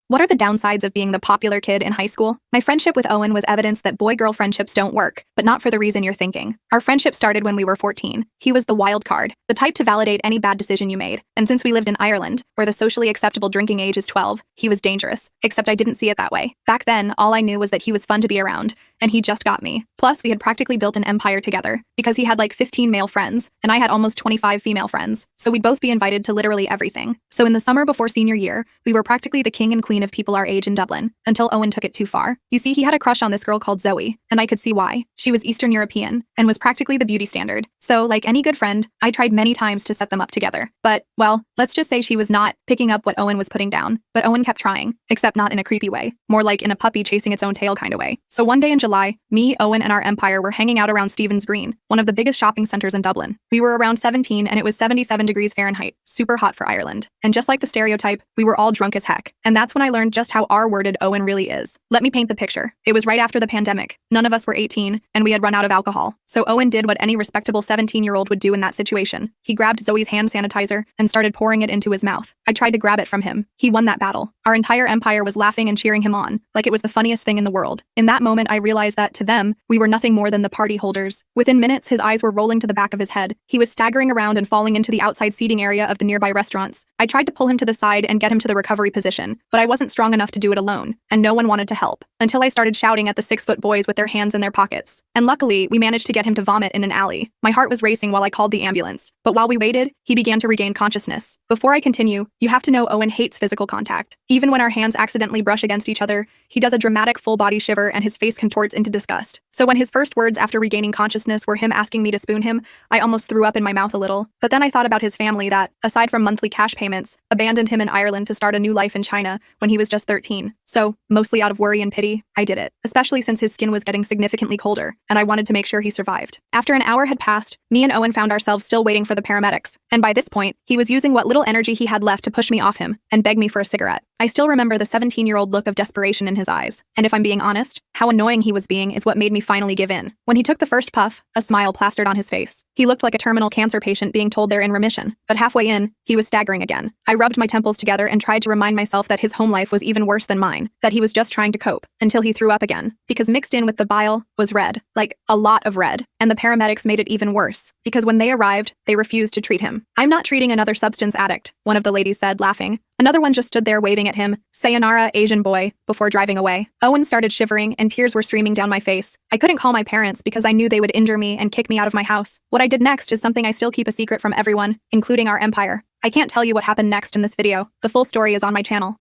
What are the downsides of being the popular kid in high school? My friendship with Owen was evidence that boy-girl friendships don't work, but not for the reason you're thinking. Our friendship started when we were 14. He was the wild card, the type to validate any bad decision you made. And since we lived in Ireland, where the socially acceptable drinking age is 12, he was dangerous. Except I didn't see it that way. Back then, all I knew was that he was fun to be around, and he just got me. Plus, we had practically built an empire together, because he had like 15 male friends, and I had almost 25 female friends, so we'd both be invited to literally everything. So in the summer before senior year, we were practically the king and queen of people our age in Dublin, until Owen took it too far. You see, he had a crush on this girl called Zoe, and I could see why. She was Eastern European, and was practically the beauty standard. So, like any good friend, I tried many times to set them up together. But, well, let's just say she was not picking up what Owen was putting down. But Owen kept trying, except not in a creepy way, more like in a puppy chasing its own tail kind of way. So one day in July, me, Owen, and our empire were hanging out around Stephen's Green, one of the biggest shopping centers in Dublin. We were around 17 and it was 77 degrees Fahrenheit, super hot for Ireland. And just like the stereotype, we were all drunk as heck. And that's when I learned just how R-worded Owen really is. Let me paint the picture. It was right after the pandemic. None of us were 18, and we had run out of alcohol. So Owen did what any respectable 17-year-old would do in that situation. He grabbed Zoe's hand sanitizer and started pouring it into his mouth. I tried to grab it from him. He won that battle. Our entire empire was laughing and cheering him on, like it was the funniest thing in the world. In that moment, I realized that, to them, we were nothing more than the party holders. Within minutes, his eyes were rolling to the back of his head. He was staggering around and falling into the outside seating area of the nearby restaurants. I tried to pull him to the side and get him to the recovery position, but I wasn't strong enough to do it alone, and no one wanted to help, until I started shouting at the 6-foot boys with their hands in their pockets. And luckily, we managed to get him to vomit in an alley. My heart was racing while I called the ambulance, but while we waited, he began to regain consciousness. Before I continue, you have to know Owen hates physical contact. Even when our hands accidentally brush against each other, he does a dramatic full-body shiver and his face contorts into disgust. So when his first words after regaining consciousness were him asking me to spoon him, I almost threw up in my mouth a little. But then I thought about his family that, aside from monthly cash payments, abandoned him in Ireland to start a new life in China when he was just 13. So, mostly out of worry and pity, I did it, especially since his skin was getting significantly colder, and I wanted to make sure he survived. After an hour had passed, me and Owen found ourselves still waiting for the paramedics, and by this point, he was using what little energy he had left to push me off him and beg me for a cigarette. I still remember the 17-year-old look of desperation in his eyes, and if I'm being honest, how annoying he was being is what made me finally give in. When he took the first puff, a smile plastered on his face. He looked like a terminal cancer patient being told they're in remission, but halfway in, he was staggering again. I rubbed my temples together and tried to remind myself that his home life was even worse than mine, that he was just trying to cope, until he threw up again, because mixed in with the bile was red, like a lot of red, and the paramedics made it even worse, because when they arrived, they refused to treat him. "I'm not treating another substance addict," one of the ladies said, laughing. Another one just stood there waving at him, "Sayonara, Asian boy," before driving away. Owen started shivering and tears were streaming down my face. I couldn't call my parents because I knew they would injure me and kick me out of my house. What I did next is something I still keep a secret from everyone, including our empire. I can't tell you what happened next in this video. The full story is on my channel.